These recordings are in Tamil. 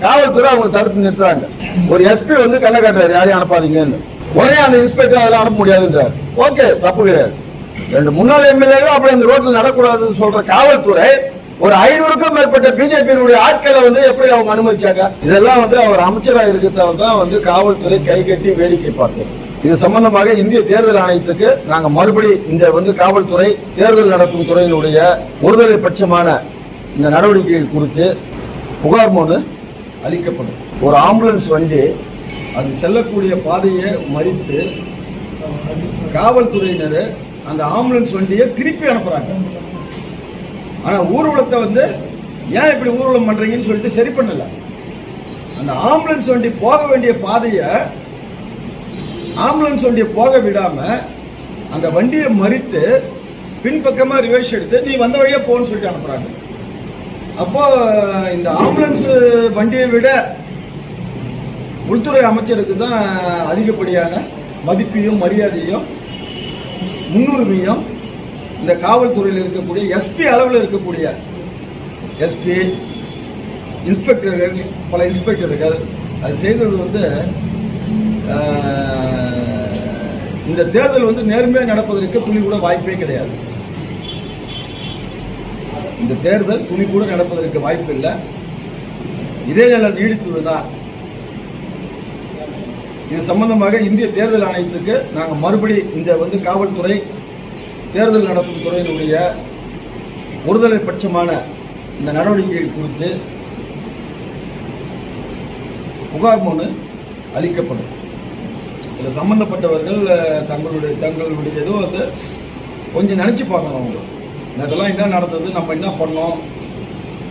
காவல்துறை அவங்க தடுத்து நிறுத்துறாங்க. ஒரு எஸ்பி வந்து கண்ணை காட்டுறாரு, யாரையும் அனுப்பாதீங்கன்னு. உடனே அந்த இன்ஸ்பெக்டர் அதெல்லாம் அனுப்ப முடியாதுன்றார். ஓகே, தப்பு கிடையாது. 2 முன்னாள் எம்எல்ஏவும் அப்படி அந்த ரோட்ல நடக்கூடாதுன்னு சொல்ற காவல்துறை ஒரு 500க்கும் மேற்பட்ட பிஜேபியினுடைய ஆட்களை வந்து எப்படி அவங்க அனுமதிச்சாங்க? இதெல்லாம் வந்து அவர் அமைச்சராக இருக்கிறதால தான் வந்து காவல்துறை கை கட்டி வேடிக்கை பார்த்தது. இது சம்பந்தமாக இந்திய தேர்தல் ஆணையத்துக்கு நாங்க மறுபடி இந்த வந்து காவல்துறை தேர்தல் நடத்தும் துறையினுடைய ஒருதலை பட்சமான இந்த நடவடிக்கைகள் குறித்து புகார் மனு அளிக்கப்படும். ஒரு ஆம்புலன்ஸ் வண்டி அது செல்லக்கூடிய பாதையை மறித்து காவல்துறையினர் அந்த ஆம்புலன்ஸ் வண்டியை திருப்பி அனுப்புறாங்க. ஆனா ஊர்வலத்தை வந்து ஏன் இப்படி ஊர்வலம் பண்றீங்கன்னு சொல்லிட்டு சரி பண்ணல. அந்த ஆம்புலன்ஸ் வண்டி போக வேண்டிய பாதையை ஆம்புலன்ஸ் வண்டியை போக விடாம அந்த வண்டியை மறித்து பின்பக்கமா ரிவர்ஸ் எடுத்து நீ வந்த வழியா போன்னு சொல்லிட்டு அனுப்புறாங்க. அப்போ இந்த ஆம்புலன்ஸ் வண்டியை விட உள்துறை அமைச்சருக்கு தான் அதிகப்படியான மதிப்பையும் மரியாதையும் முன்னுரிமையும் இந்த காவல்துறையில் இருக்கக்கூடிய எஸ்பி அளவில் இருக்கக்கூடிய எஸ்பி இன்ஸ்பெக்டர்கள், பல இன்ஸ்பெக்டர்கள் அது செய்தது வந்து இந்த தேர்தல் வந்து நேர்மையாக நடப்பதற்கு துளி கூட வாய்ப்பே கிடையாது. இந்த தேர்தல் துளி கூட நடப்பதற்கு வாய்ப்பு இல்லை. இதே நிலை நீடித்ததுன்னா இது சம்பந்தமாக இந்திய தேர்தல் ஆணையத்துக்கு நாங்கள் மறுபடி இந்த வந்து காவல்துறை தேர்தல் நடத்தும் துறையினுடைய ஒருதலை பட்சமான இந்த நடவடிக்கைகள் குறித்து புகார் மனு அளிக்கப்படும். இதில் சம்பந்தப்பட்டவர்கள் தங்களுடைய ஏதோ வந்து கொஞ்சம் நினைச்சு பார்க்கணும். அவங்க இதெல்லாம் என்ன நடந்தது, நம்ம என்ன பண்ணோம்,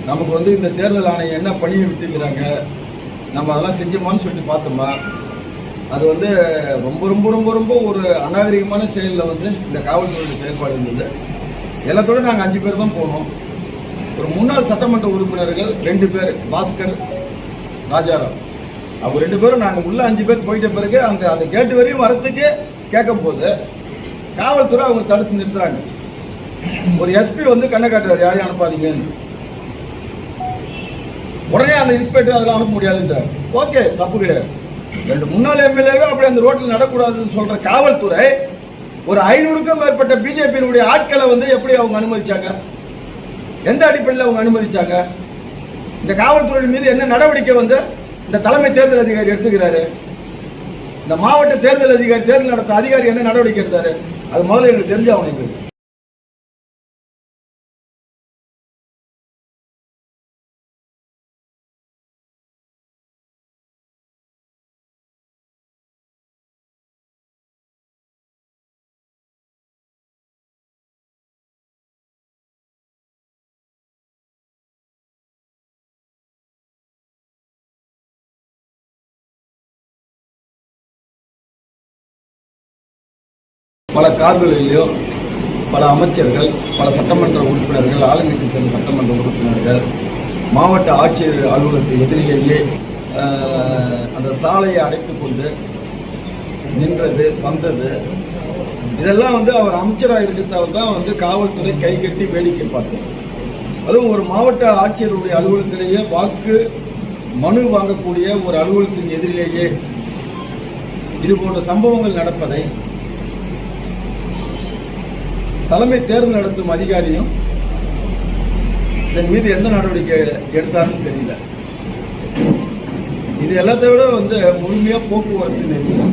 நமக்கு வந்து இந்த தேர்தல் ஆணையம் என்ன பணியை விட்டுக்கிறாங்க, நம்ம அதெல்லாம் செஞ்சோமான்னு சொல்லிட்டு பார்த்தோமா, அது வந்து ரொம்ப ரொம்ப ரொம்ப ரொம்ப ஒரு அநாகரிகமான செயலில் வந்து இந்த காவல்துறையுடைய செயல்பாடு இருந்தது. எல்லாத்தோட நாங்கள் 5 பேர் தான் போனோம். ஒரு முன்னாள் சட்டமன்ற உறுப்பினர்கள் 2 பேர், பாஸ்கர், ராஜாராம், அவங்க 2 பேரும் நாங்கள் உள்ள 5 பேர் போயிட்ட பிறகு அந்த கேட்டு வரையும் வரத்துக்கு கேட்கும் போது காவல்துறை அவங்க தடுத்து நிறுத்துறாங்க. ஒரு எஸ்பி வந்து கண்ணை காட்டுறாரு, யாரையும் அனுப்பாதீங்கன்னு. உடனே அந்த இன்ஸ்பெக்டர் அதெல்லாம் அனுப்ப முடியாதுன்றார். ஓகே, தப்பு கிடையாது. 2 முன்னாள் எம்எல்ஏவும் அப்படி அந்த ரோட்டில் நடக்கூடாதுன்னு சொல்ற காவல்துறை ஒரு 500க்கும் மேற்பட்ட பிஜேபியினுடைய ஆட்களை வந்து எப்படி அவங்க அனுமதிச்சாங்க? எந்த அடிப்படையில் அவங்க அனுமதிச்சாங்க? இந்த காவல்துறை மீது என்ன நடவடிக்கை வந்து இந்த தலைமை தேர்தல் அதிகாரி எடுத்துக்கிறாரு? இந்த மாவட்ட தேர்தல் அதிகாரி, தேர்தல் நடத்த அதிகாரி என்ன நடவடிக்கை எடுத்தாரு? அது முதல்ல எங்களுக்கு தெரிஞ்சு அவனுக்கு பல கார்களிலேயோ பல அமைச்சர்கள், பல சட்டமன்ற உறுப்பினர்கள், ஆளுங்கட்சி சேர்ந்த சட்டமன்ற உறுப்பினர்கள் மாவட்ட ஆட்சியர் அலுவலகத்தை எதிரிலேயே அந்த சாலையை அடைத்து கொண்டு நின்றது வந்தது, இதெல்லாம் வந்து அவர் அமைச்சராக இருக்கிறதால தான் வந்து காவல்துறை கை கட்டி வேடிக்கை பார்த்தது. அதுவும் ஒரு மாவட்ட ஆட்சியருடைய அலுவலகத்திலேயே வாக்கு மனு வாங்கக்கூடிய ஒரு அலுவலகத்தின் எதிரிலேயே இது போன்ற சம்பவங்கள் நடப்பதை தலைமை தேர்தல் நடத்தும் அதிகாரியும் இதன் மீது எந்த நடவடிக்கை எடுத்தாருன்னு தெரியல. இது எல்லாத்தை விட வந்து முழுமையா போக்குவரத்து நெரிசல்.